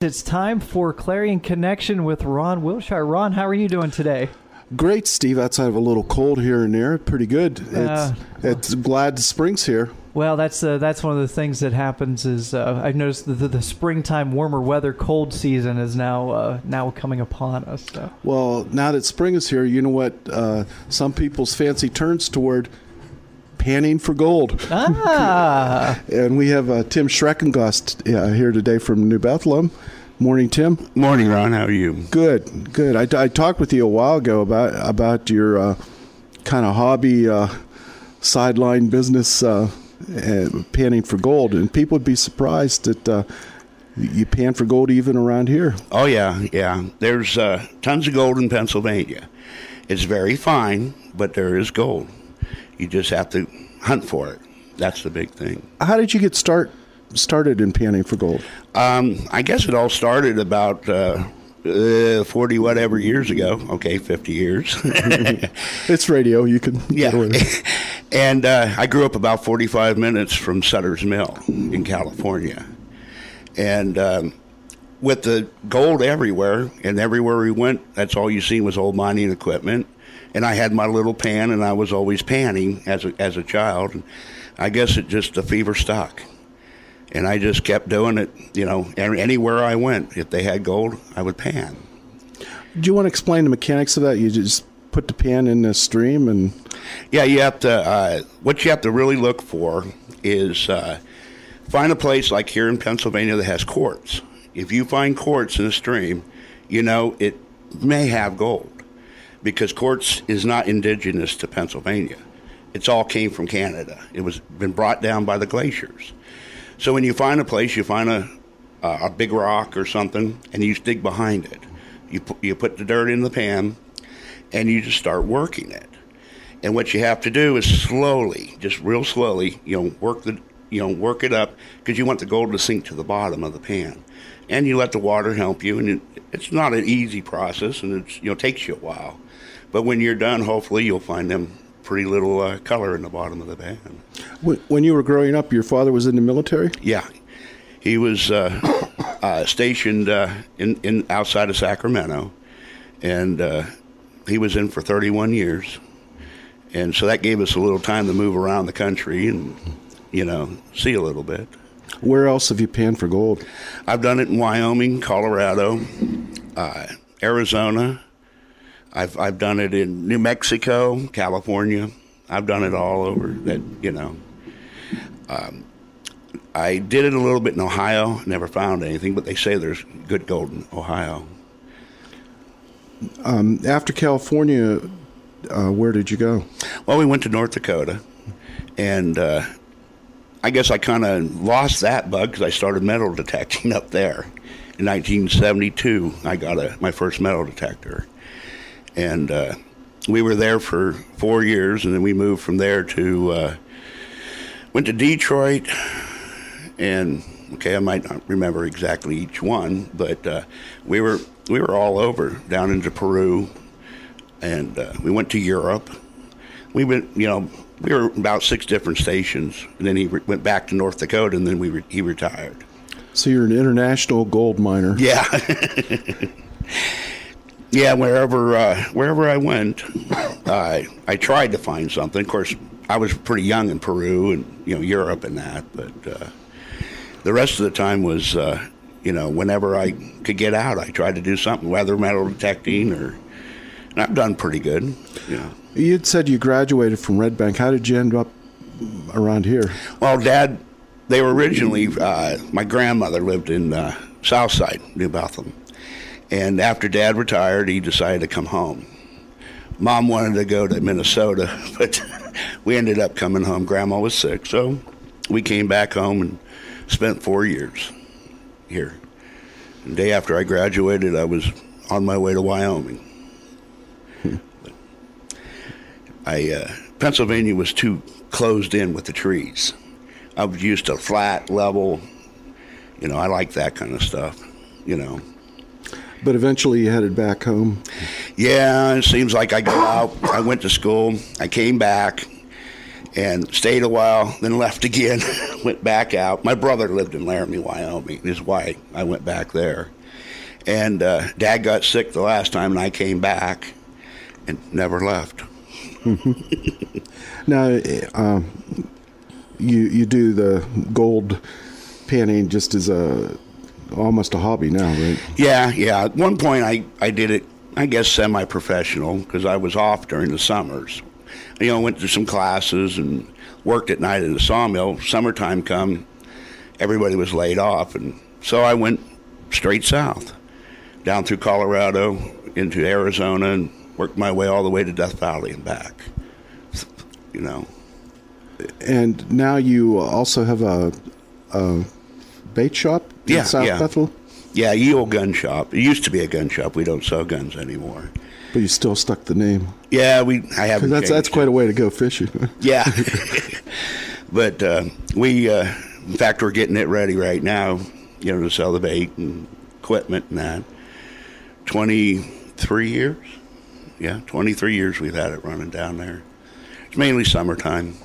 It's time for Clarion Connection with Ron Wilshire. Ron, how are you doing today? Great, Steve. Outside of a little cold here and there, pretty good. It's glad the spring's here. Well, that's one of the things that happens. Is I've noticed the springtime warmer weather, cold season is now coming upon us. So. Well, now that spring is here, you know what? Some people's fancy turns toward panning for gold. Ah. And we have Tim Schreckengost here today from New Bethlehem. Morning, Tim. Morning, Ron. How are you? Good, good. I talked with you a while ago about your kind of hobby sideline business panning for gold, and people would be surprised that you pan for gold even around here. Oh, yeah. There's tons of gold in Pennsylvania. It's very fine, but there is gold. You just have to hunt for it. That's the big thing. How did you get started in panning for gold? I guess it all started about 40 whatever years ago. Okay, 50 years. It's radio. You can get away with it. And I grew up about 45 minutes from Sutter's Mill in California. And with the gold everywhere, and everywhere we went, that's all you seen was old mining equipment. And I had my little pan, and I was always panning as a child. And I guess it just, the fever stuck. And I just kept doing it, anywhere I went. If they had gold, I would pan. Do you want to explain the mechanics of that? You just put the pan in the stream and... Yeah, you have to, what you have to really look for is find a place like here in Pennsylvania that has quartz. If you find quartz in a stream, it may have gold. Because quartz is not indigenous to Pennsylvania. It's all came from Canada. It was been brought down by the glaciers. So when you find a place, you find a big rock or something, and you dig behind it. You put the dirt in the pan, and you just start working it. And what you have to do is slowly, just real slowly, work it up, because you want the gold to sink to the bottom of the pan. And you let the water help you, and it's not an easy process, and it takes you a while. But when you're done, hopefully you'll find them pretty little color in the bottom of the pan. When you were growing up, your father was in the military? Yeah, he was stationed in outside of Sacramento, and he was in for 31 years. And so that gave us a little time to move around the country and, see a little bit. Where else have you panned for gold? I've done it in Wyoming, Colorado, Arizona. I've done it in New Mexico, California. I've done it all over. I did it a little bit in Ohio. Never found anything, but they say there's good gold in Ohio. After California, where did you go? Well, we went to North Dakota, and I guess I kind of lost that bug because I started metal detecting up there. In 1972, I got my first metal detector. And we were there for 4 years, and then we moved from there to, went to Detroit, and, I might not remember exactly each one, but we were all over, down into Peru, and we went to Europe. We went, we were about 6 different stations, and then he went back to North Dakota, and then he retired. So you're an international gold miner. Yeah. Yeah, wherever I went, I tried to find something. Of course, I was pretty young in Peru and Europe and that, but the rest of the time was whenever I could get out, I tried to do something, whether metal detecting and I've done pretty good. You had said you graduated from Red Bank. How did you end up around here? Well, Dad, they were originally my grandmother lived in Southside, New Bethlehem. And after Dad retired, he decided to come home. Mom wanted to go to Minnesota, but we ended up coming home. Grandma was sick, so we came back home and spent 4 years here. The day after I graduated, I was on my way to Wyoming. Pennsylvania was too closed in with the trees. I was used to flat, level. I like that kind of stuff, But eventually you headed back home. Yeah, it seems like I got out. I went to school. I came back, and stayed a while, then left again, went back out. My brother lived in Laramie, Wyoming. This is why I went back there. And Dad got sick the last time, and I came back and never left. Now, you do the gold panning just as almost a hobby now, right? Yeah. At one point, I did it, I guess, semi-professional, because I was off during the summers. Went to some classes and worked at night in the sawmill. Summertime come, everybody was laid off, and so I went straight south, down through Colorado into Arizona, and worked my way all the way to Death Valley and back. And now you also have a bait shop in South Bethel? Yeah, Yale Gun Shop. It used to be a gun shop. We don't sell guns anymore. But you still stuck the name. Yeah, I haven't. That's quite a way to go fishing. Yeah, but we, in fact, we're getting it ready right now. To sell the bait and equipment and that. 23 years. Yeah, 23 years we've had it running down there. It's mainly summertime.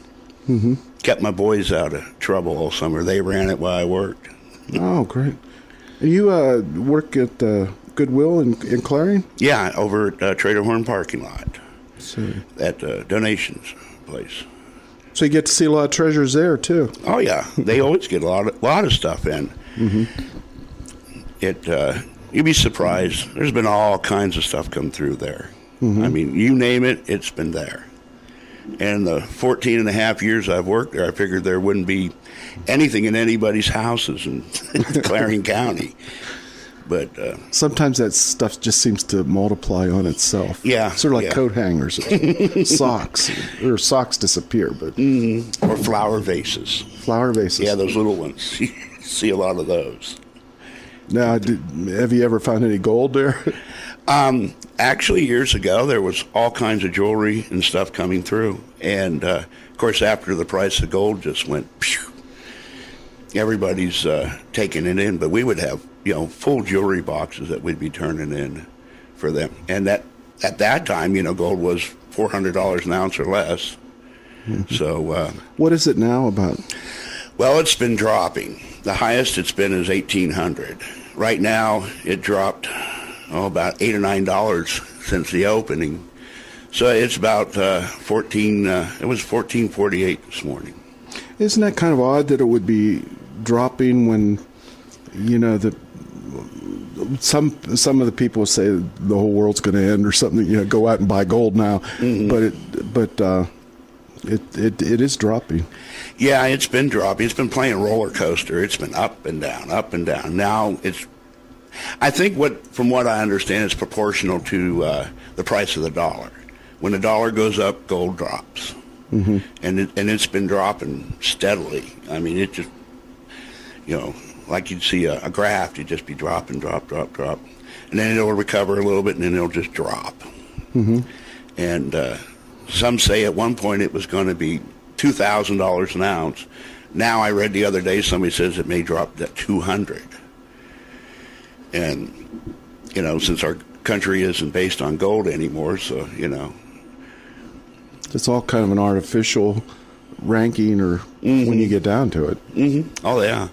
Mm-hmm. Kept my boys out of trouble all summer. They ran it while I worked. Oh, great. You work at Goodwill in Clarion? Yeah, over at Trader Horn parking lot. So, at donations place. So you get to see a lot of treasures there, too. Oh, yeah. They always get a lot of stuff in. Mm-hmm. You'd be surprised. There's been all kinds of stuff come through there. Mm-hmm. I mean, you name it, it's been there. And the 14 and a half years I've worked there, I figured there wouldn't be anything in anybody's houses in Clarion County. But sometimes that stuff just seems to multiply on itself. Yeah. Sort of like coat hangers, socks. Or socks disappear. But or flower vases. Flower vases. Yeah, those little ones. You see a lot of those. Now, have you ever found any gold there? Actually, years ago, there was all kinds of jewelry and stuff coming through. And, of course, after the price of gold just went, phew, everybody's taking it in. But we would have, full jewelry boxes that we'd be turning in for them. And at that time, gold was $400 an ounce or less. Mm-hmm. So what is it now about? Well, it's been dropping. The highest it's been is $1,800. Right now, it dropped about $8 or $9 since the opening. So it's about it was $14.48 this morning. Isn't that kind of odd that it would be dropping when, some of the people say the whole world's going to end or something, go out and buy gold now. Mm-hmm. But it is dropping. Yeah, it's been dropping. It's been playing roller coaster. It's been up and down, up and down. Now I think from what I understand, it's proportional to the price of the dollar. When the dollar goes up, gold drops. Mm-hmm. And it's been dropping steadily. I mean, it just, like you'd see a graph, it'd just be dropping, drop. And then it'll recover a little bit, and then it'll just drop. Mm-hmm. And some say at one point it was going to be $2,000 an ounce. Now I read the other day somebody says it may drop to $200. And, since our country isn't based on gold anymore, so, It's all kind of an artificial ranking or mm-hmm. when you get down to it. Mm-hmm. Oh, yeah.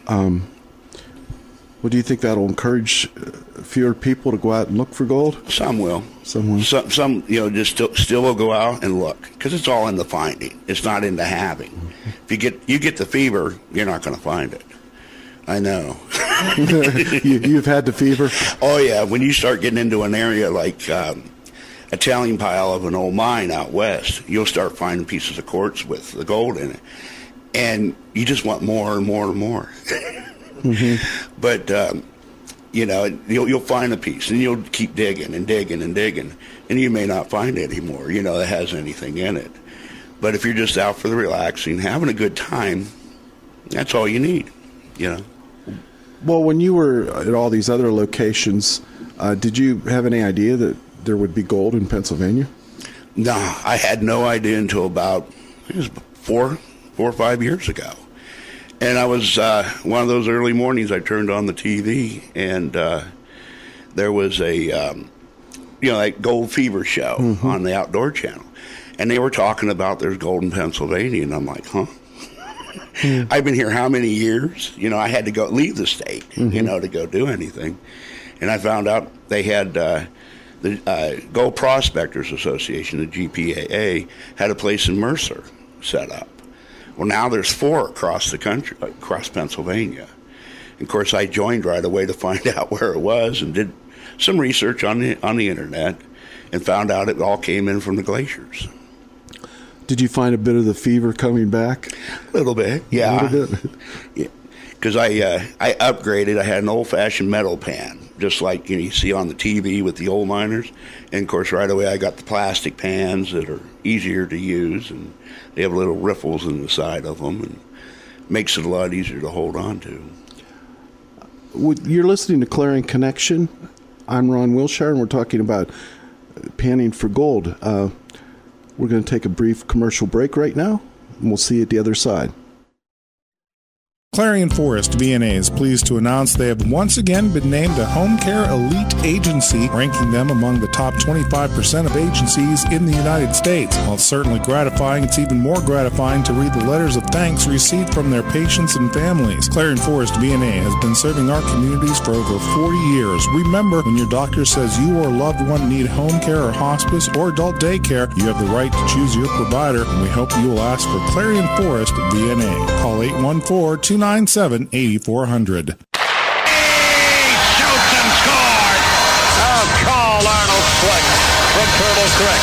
Well, do you think that'll encourage fewer people to go out and look for gold? Some will. Some will. Some just still will go out and look because it's all in the finding. It's not in the having. If you get the fever, you're not going to find it. I know. You've had the fever? Oh, yeah. When you start getting into an area like a telling pile of an old mine out west, you'll start finding pieces of quartz with the gold in it. And you just want more and more and more. Mm-hmm. But, you'll find a piece, and you'll keep digging and digging and digging, and you may not find any more, that has anything in it. But if you're just out for the relaxing, having a good time, that's all you need, Well, when you were at all these other locations, did you have any idea that there would be gold in Pennsylvania? No, I had no idea until about, it was 4 or 5 years ago. And I was, one of those early mornings I turned on the TV, and there was a, that Gold Fever show mm-hmm. on the Outdoor Channel. And they were talking about there's gold in Pennsylvania, and I'm like, huh? I've been here how many years? I had to leave the state, to go do anything. And I found out they had the Gold Prospectors Association, the GPAA, had a place in Mercer set up. Well, now there's 4 across the country, across Pennsylvania. And of course, I joined right away to find out where it was, and did some research on the internet, and found out it all came in from the glaciers. Did you find a bit of the fever coming back? A little bit, yeah. A little bit. Yeah. Because I upgraded. I had an old-fashioned metal pan, just like you see on the TV with the old miners. And, of course, right away I got the plastic pans that are easier to use, and they have little riffles in the side of them, and makes it a lot easier to hold on to. You're listening to Clarion Connection. I'm Ron Wilshire, and we're talking about panning for gold. We're going to take a brief commercial break right now, and we'll see you at the other side. Clarion Forest VNA is pleased to announce they have once again been named a Home Care Elite Agency, ranking them among the top 25% of agencies in the United States. While it's certainly gratifying, it's even more gratifying to read the letters of thanks received from their patients and families. Clarion Forest VNA has been serving our communities for over 40 years. Remember, when your doctor says you or a loved one need home care or hospice or adult daycare, you have the right to choose your provider, and we hope you will ask for Clarion Forest VNA. Call 814-297-8400. Shoots and scores! Oh, Carl Arnold Fleck from Turbo Creek.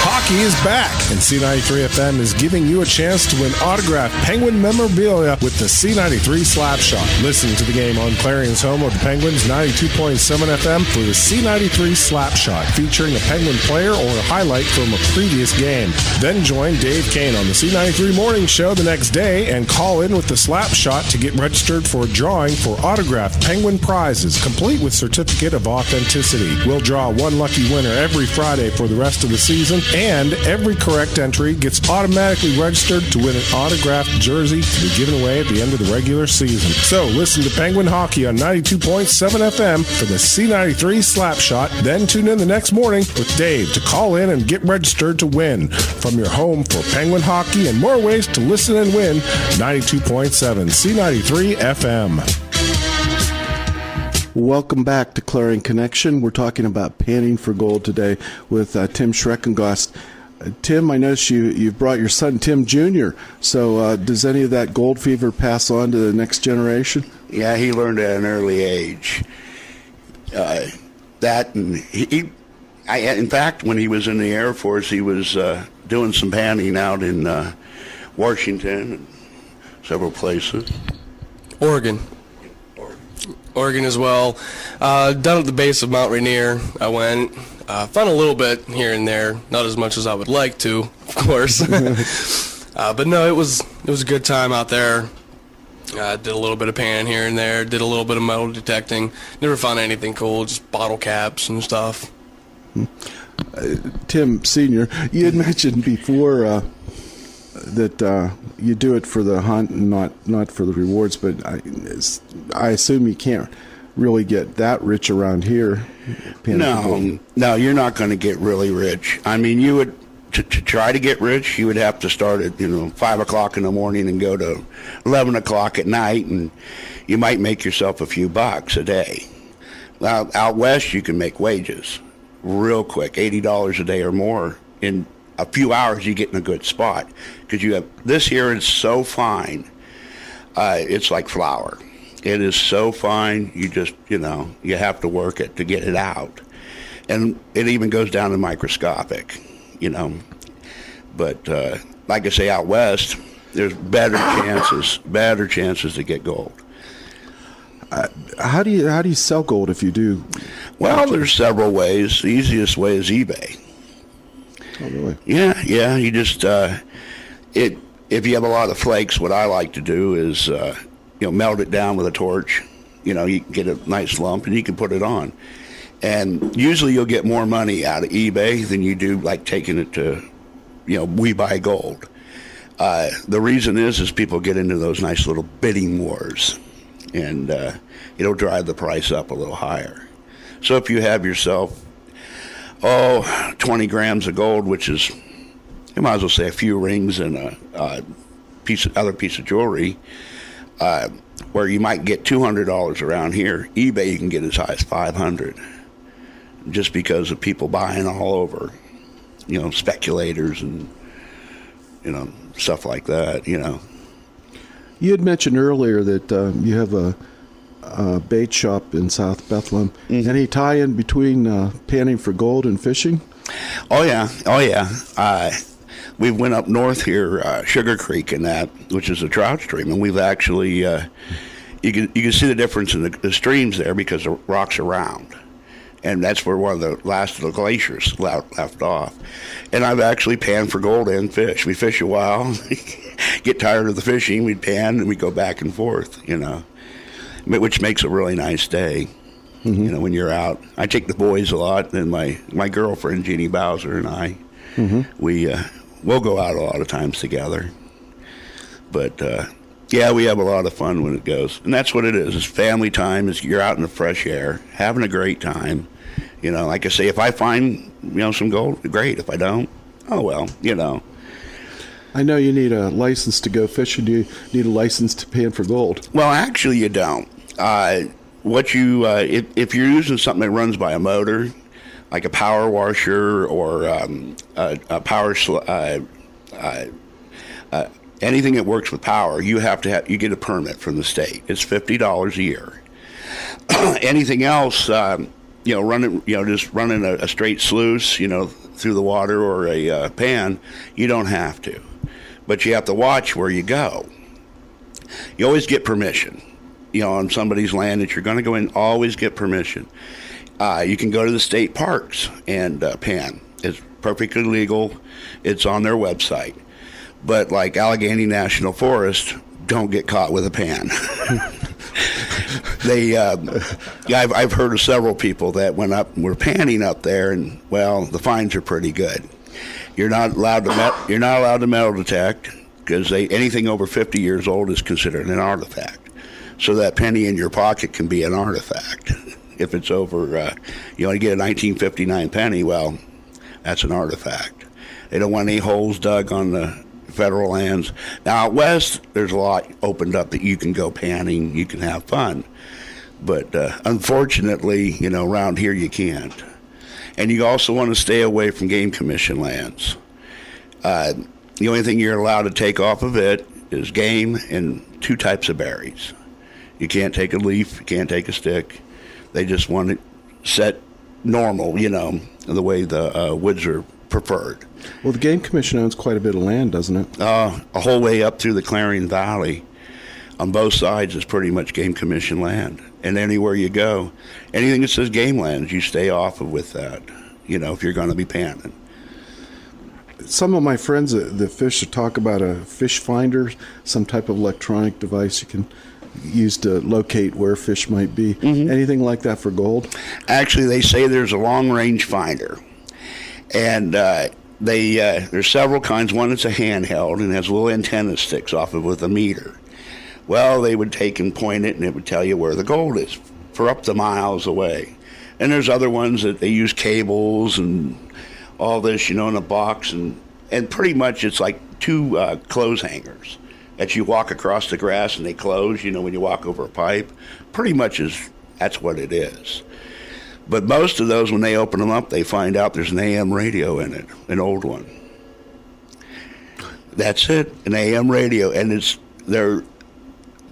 Hockey is back, and C93 FM is giving you a chance to win autographed Penguin memorabilia with the C93 Slapshot. Listen to the game on Clarion's home of the Penguins, 92.7 FM, for the C93 Slapshot, featuring a Penguin player or a highlight from a previous game. Then join Dave Kane on the C93 Morning Show the next day and call in with the Slapshot to get registered for a drawing for autographed Penguin prizes, complete with certificate of authenticity. We'll draw one lucky winner every Friday for the rest of the season, and every correct entry gets automatically registered to win an autographed jersey to be given away at the end of the regular season. So listen to Penguin Hockey on 92.7 FM for the C93 Slapshot, then tune in the next morning with Dave to call in and get registered to win. From your home for Penguin Hockey and more ways to listen and win, 92.7 C93 FM. Welcome back to Clarion Connection. We're talking about panning for gold today with Tim Schreckengost. Tim, I noticed you've brought your son, Tim Jr., so does any of that gold fever pass on to the next generation? Yeah, he learned at an early age. In fact, when he was in the Air Force, he was doing some panning out in Washington and several places. Oregon as well. Down at the base of Mount Rainier, I went. Found a little bit here and there, not as much as I would like to, of course. But no, it was a good time out there. Did a little bit of panning here and there, did a little bit of metal detecting. Never found anything cool, just bottle caps and stuff. Tim Sr., you had mentioned before that you do it for the hunt and not for the rewards, but I assume you can't really get that rich around here. No, you're not going to get really rich. I mean, you would to try to get rich, you would have to start at 5 o'clock in the morning and go to 11 o'clock at night, and you might make yourself a few bucks a day. Out west, you can make wages real quick, $80 a day or more. In a few hours, you get in a good spot because you have this here is so fine. It's like flour. It is so fine, you just, you have to work it to get it out. And it even goes down to microscopic, But like I say, out west, there's better chances to get gold. How do you sell gold if you do? Well, there's several ways. The easiest way is eBay. Oh, really? Yeah. You just if you have a lot of flakes, what I like to do is melt it down with a torch. You can get a nice lump and you can put it on. And usually you'll get more money out of eBay than you do like taking it to, We Buy Gold. The reason is people get into those nice little bidding wars, and it'll drive the price up a little higher. So if you have yourself 20 grams of gold, which is you might as well say a few rings and a piece of jewelry, where you might get $200 around here, eBay you can get as high as $500, just because of people buying all over, speculators and stuff like that. You had mentioned earlier that you have a bait shop in South Bethlehem. Mm-hmm. Any tie-in between panning for gold and fishing? Oh yeah. We went up north here, Sugar Creek, and that, which is a trout stream, and we've actually you can see the difference in the streams there because the rocks are round, and that's where one of the last of the glaciers left off. And I've actually panned for gold and fish. We fish a while, get tired of the fishing, we'd pan and we go back and forth, which makes a really nice day. Mm-hmm. When you're out. I take the boys a lot, and my girlfriend Jeannie Bowser and I, we'll go out a lot of times together. But yeah, we have a lot of fun when it goes, and that's what it is. It's family time. You're out in the fresh air, having a great time. Like I say, if I find some gold, great. If I don't, oh well. I know you need a license to go fishing. Do you need a license to pan for gold? Well, actually, you don't. What you if you're using something that runs by a motor, like a power washer or a power anything that works with power, you get a permit from the state. It's $50 a year. Anything else, just running a straight sluice, through the water or a pan, you don't have to, but you have to watch where you go. You always get permission. On somebody's land that you're going to go in, always get permission. You can go to the state parks and pan. It's perfectly legal. It's on their website. But like Allegheny National Forest, don't get caught with a pan. I've heard of several people that were panning up there, and well, the fines are pretty good. You're not allowed to metal detect, because anything over 50 years old is considered an artifact. So that penny in your pocket can be an artifact. If it's over, you only get a 1959 penny, well, that's an artifact. They don't want any holes dug on the federal lands. Now, out west, there's a lot opened up that you can go panning, you can have fun. But unfortunately, around here you can't. And you also want to stay away from Game Commission lands. The only thing you're allowed to take off of it is game and 2 types of berries. You can't take a leaf, you can't take a stick. They just want it set normal, the way the woods are preferred. Well, the Game Commission owns quite a bit of land, doesn't it? A whole way up through the Clarion Valley. On both sides is pretty much Game Commission land. And anywhere you go, anything that says game lands, you stay off of with that, if you're going to be panning. Some of my friends that fish talk about a fish finder, some type of electronic device you can use to locate where fish might be. Mm-hmm. Anything like that for gold? Actually, they say there's a long-range finder. And there's several kinds. One that's a handheld and has little antenna sticks off of it with a meter. Well, they would take and point it, and it would tell you where the gold is for up to miles away. And there's other ones that they use cables and all this, in a box. And pretty much it's like 2 clothes hangers that you walk across the grass and they close, when you walk over a pipe. Pretty much that's what it is. But most of those, when they open them up, they find out there's an AM radio in it, an old one. That's it, an AM radio. And they're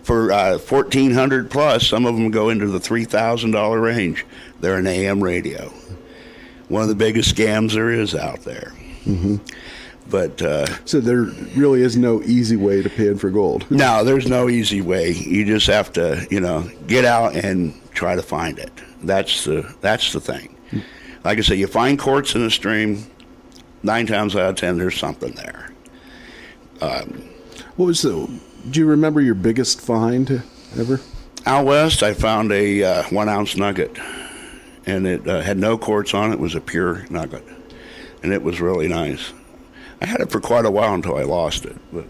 for $1,400 plus. Some of them go into the $3,000 range. They're an AM radio. One of the biggest scams there is out there. Mm-hmm. But so there really is no easy way to pan for gold. No, there's no easy way. You just have to, get out and try to find it. That's the thing. Like I say, you find quartz in a stream, 9 times out of 10, there's something there. Do you remember your biggest find ever? Out west, I found a 1-ounce nugget, and it had no quartz on it. It was a pure nugget, and it was really nice. I had it for quite a while until I lost it. But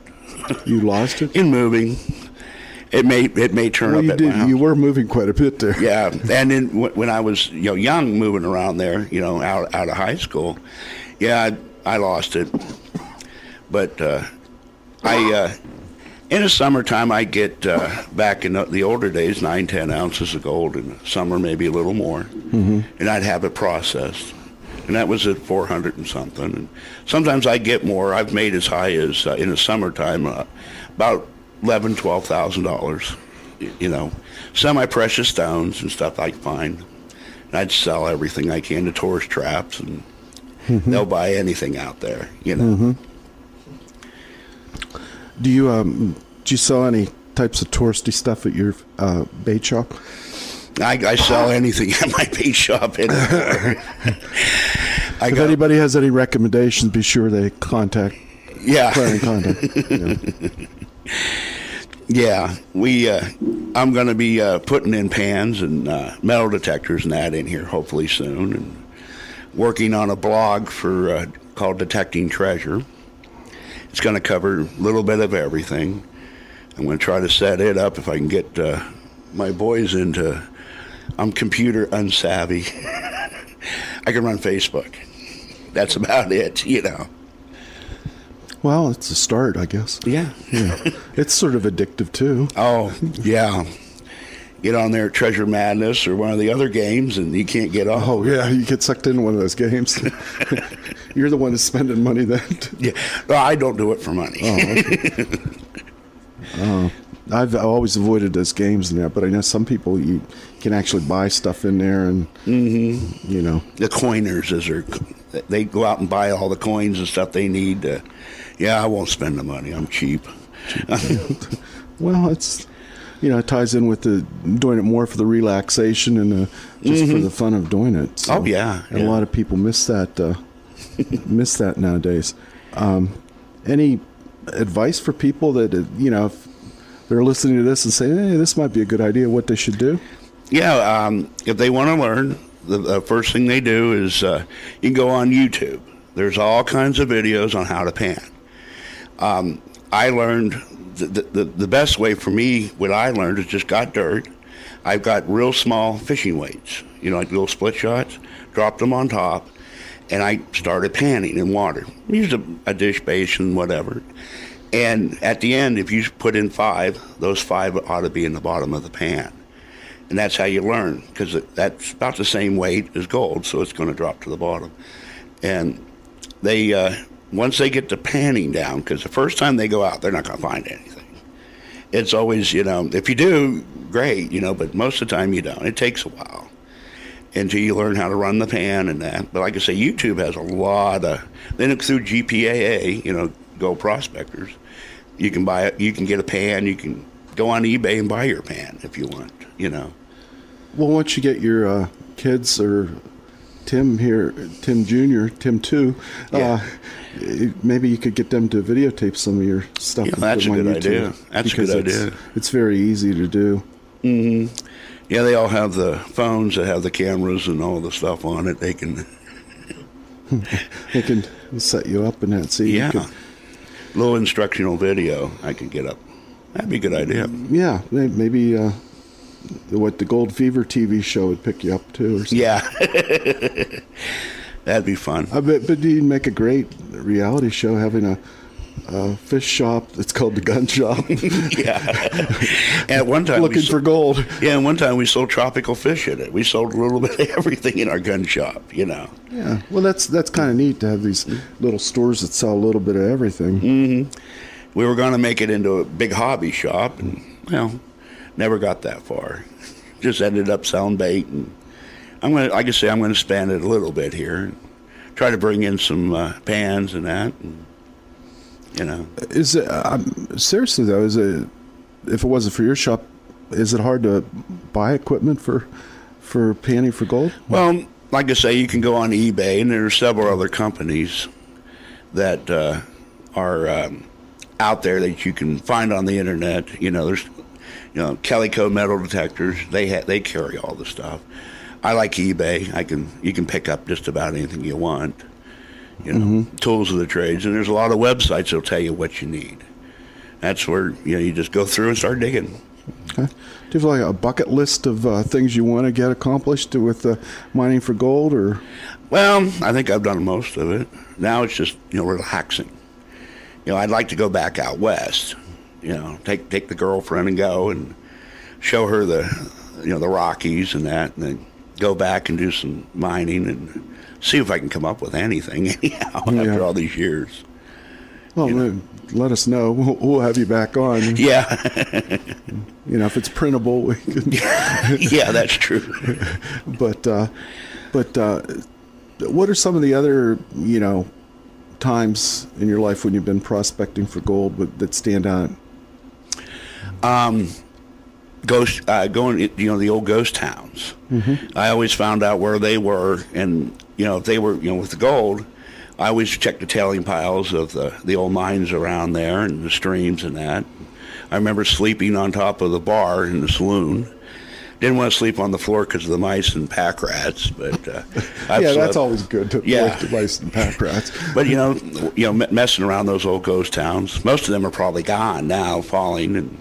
you lost it? In moving. It may turn up at my house. You were moving quite a bit there. Yeah, and then when I was young, moving around there, out of high school, yeah, I lost it. But in the summertime, I get back in the older days 9-10 ounces of gold. In the summer, maybe a little more, and I'd have it processed, and that was at 400 and something. And sometimes I get more. I've made as high as in the summertime about $11,000-$12,000. You know, semi-precious stones and stuff I find. And I'd sell everything I can to tourist traps, and they'll buy anything out there. You know. Do you sell any types of touristy stuff at your bait shop? I sell anything at my bait shop anymore. If anybody has any recommendations, be sure they contact. Yeah. Clarion Contact. Yeah, I'm going to be putting in pans and metal detectors and that in here hopefully soon, and working on a blog for called Detecting Treasure. It's going to cover a little bit of everything. I'm going to try to set it up if I can get my boys into. I'm computer unsavvy. I can run Facebook. That's about it, you know. Well, it's a start, I guess. Yeah. It's sort of addictive, too. Oh, yeah. Get on there, Treasure Madness or one of the other games, and you can't get off. Oh, yeah, you get sucked into one of those games. You're the one who's spending money then. Yeah. Well, I don't do it for money. I've always avoided those games and that, but I know some people, you can actually buy stuff in there, and, you know. The coiners, they go out and buy all the coins and stuff they need. Yeah, I won't spend the money. I'm cheap. Well, it's, you know, it ties in with the doing it more for the relaxation and just for the fun of doing it. So, oh, yeah. And a lot of people miss that nowadays. Any advice for people that, you know, if they're listening to this and say, hey, this might be a good idea, what they should do? Yeah, if they want to learn, the first thing they do is you can go on YouTube. There's all kinds of videos on how to pan. I learned the best way for me, what I learned is just got dirt. I've got real small fishing weights, you know, like little split shots, dropped them on top, and I started panning in water. Used a dish basin, whatever. And at the end, if you put in 5, those 5 ought to be in the bottom of the pan. And that's how you learn, because that's about the same weight as gold, so it's going to drop to the bottom. And they, once they get the panning down, because the first time they go out, they're not going to find anything. It's always, you know, if you do, great, you know, but most of the time you don't. It takes a while until you learn how to run the pan and that. But like I say, YouTube has a lot of, then through GPAA, you know, Gold Prospectors, you can buy it, you can get a pan, you can go on eBay and buy your pan if you want, you know. Well, once you get your kids, or Tim here, Tim Jr., Tim 2, maybe you could get them to videotape some of your stuff. Yeah, that's a good idea. That's a good idea. It's very easy to do. Mm-hmm. Yeah, they all have the phones that have the cameras and all the stuff on it. They can they can set you up and that. See, yeah, little instructional video I could get up. That'd be a good idea. Yeah, maybe what the Gold Fever TV show would pick you up too, or something. Yeah, that'd be fun. I bet, but you'd make a great reality show having a fish shop. It's called the Gun Shop. Yeah. And at one time looking for gold. Yeah, and one time we sold tropical fish in it. We sold a little bit of everything in our gun shop, you know. Yeah. Well, that's kind of neat to have these little stores that sell a little bit of everything. Mm-hmm. We were going to make it into a big hobby shop, and well, never got that far. Just ended up selling bait, and I'm going to, like I say, I'm going to expand it a little bit here. Try to bring in some pans and that. And, you know, is it seriously though? Is it, if it wasn't for your shop, is it hard to buy equipment for panning for gold? Well, like I say, you can go on eBay, and there are several other companies that are out there that you can find on the internet. You know, there's, you know, Calico metal detectors. They carry all the stuff. I like eBay. You can pick up just about anything you want. You know, tools of the trades, and there's a lot of websites that'll tell you what you need. That's where, you know, you just go through and start digging. Okay. Do you have like a bucket list of things you want to get accomplished with mining for gold, or? Well, I think I've done most of it. Now it's just, you know, relaxing. I'd like to go back out west. Take the girlfriend and go and show her the Rockies and that, and then go back and do some mining and see if I can come up with anything anyhow after all these years. Well, let us know. We'll have you back on. Yeah. If it's printable, we can. Yeah, that's true. But what are some of the other, times in your life when you've been prospecting for gold that stand out? Going, the old ghost towns. Mm-hmm. I always found out where they were, and if they were, with the gold, I always checked the tailing piles of the old mines around there and the streams and that. I remember sleeping on top of the bar in the saloon. Didn't want to sleep on the floor because of the mice and pack rats, but that's always good to avoid the mice and pack rats. But messing around those old ghost towns, most of them are probably gone now, falling, and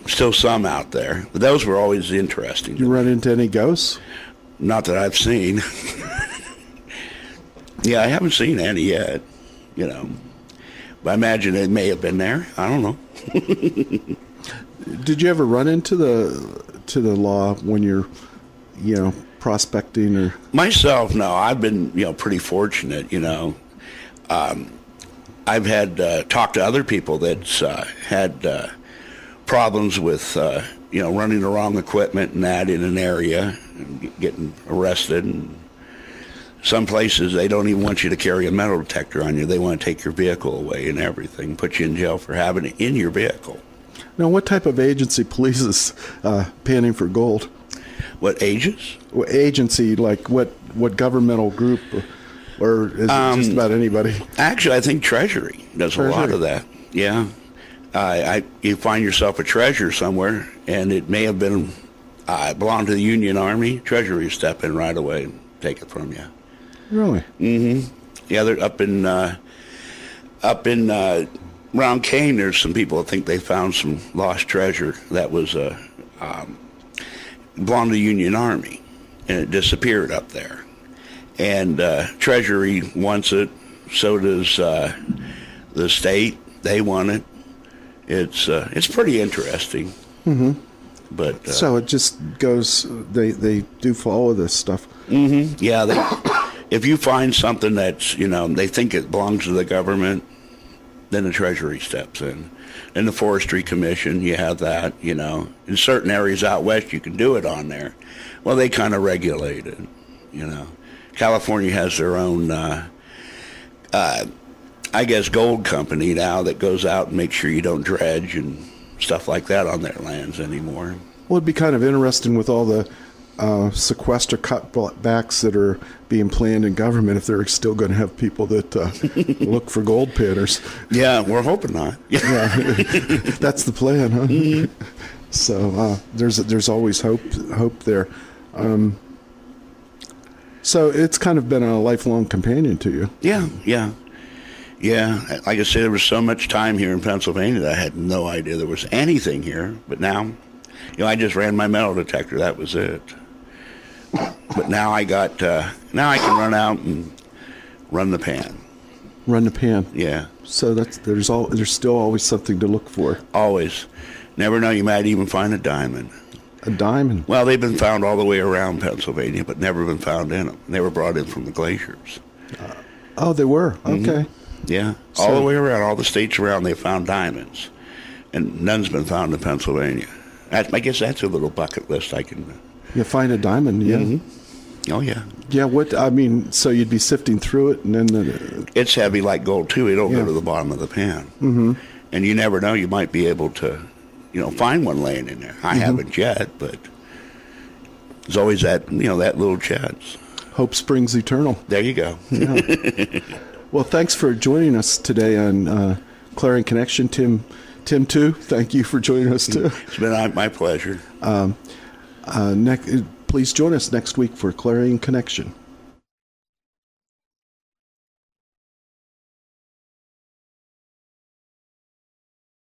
still some out there. But those were always interesting. Did you run into any ghosts? Not that I've seen. Yeah, I haven't seen any yet. But I imagine it may have been there. I don't know. Did you ever run into the law when you're, prospecting or? Myself, no. I've been, pretty fortunate. I've had talked to other people that's had problems with, running the wrong equipment and that in an area, and getting arrested. And some places they don't even want you to carry a metal detector on you. They want to take your vehicle away and everything, put you in jail for having it in your vehicle. Now, what type of agency polices panning for gold? What ages? Agency, like what governmental group, or is it just about anybody? Actually, I think Treasury does a lot of that. Yeah, you find yourself a treasure somewhere, and it may have been belonged to the Union Army. Treasury step in right away and take it from you. Really? Mm-hmm. Yeah, they're up in around Kane, there's some people that think they found some lost treasure that was belonged to the Union Army, and it disappeared up there. And Treasury wants it, so does the state. They want it. It's pretty interesting. Mm-hmm. But so it just goes. They do follow this stuff. Mm-hmm. Yeah. If you find something that's they think it belongs to the government, then the Treasury steps in. And the Forestry Commission, you have that, In certain areas out west, you can do it on there. Well, they kind of regulate it, California has their own, gold company now that goes out and makes sure you don't dredge and stuff like that on their lands anymore. Well, it'd be kind of interesting with all the sequester cutbacks that are being planned in government if they're still going to have people that look for gold panners. Yeah, we're hoping not. Yeah, that's the plan, huh? Mm-hmm. So there's always hope there. So it's kind of been a lifelong companion to you. Yeah. Like I said, there was so much time here in Pennsylvania that I had no idea there was anything here. But now, I just ran my metal detector. That was it. But now I got now I can run out and run the pan. Run the pan. Yeah. So there's still always something to look for. Always. Never know. You might even find a diamond. A diamond. Well, they've been found all the way around Pennsylvania, but never been found in them. They were brought in from the glaciers. Oh, they were. Mm-hmm. Okay. Yeah. All the way around, all the states around, they found diamonds, and none's been found in Pennsylvania. I guess that's a little bucket list I can. You find a diamond, yeah. Mm-hmm. Oh yeah. Yeah. So you'd be sifting through it, and then it's heavy like gold too. It'll go to the bottom of the pan, and you never know. You might be able to, find one laying in there. I haven't yet, but there's always that that little chance. Hope springs eternal. There you go. Yeah. Well, thanks for joining us today on Clarion Connection, Tim. Too. Thank you for joining us too. It's been my pleasure. Please join us next week for Clarion Connection.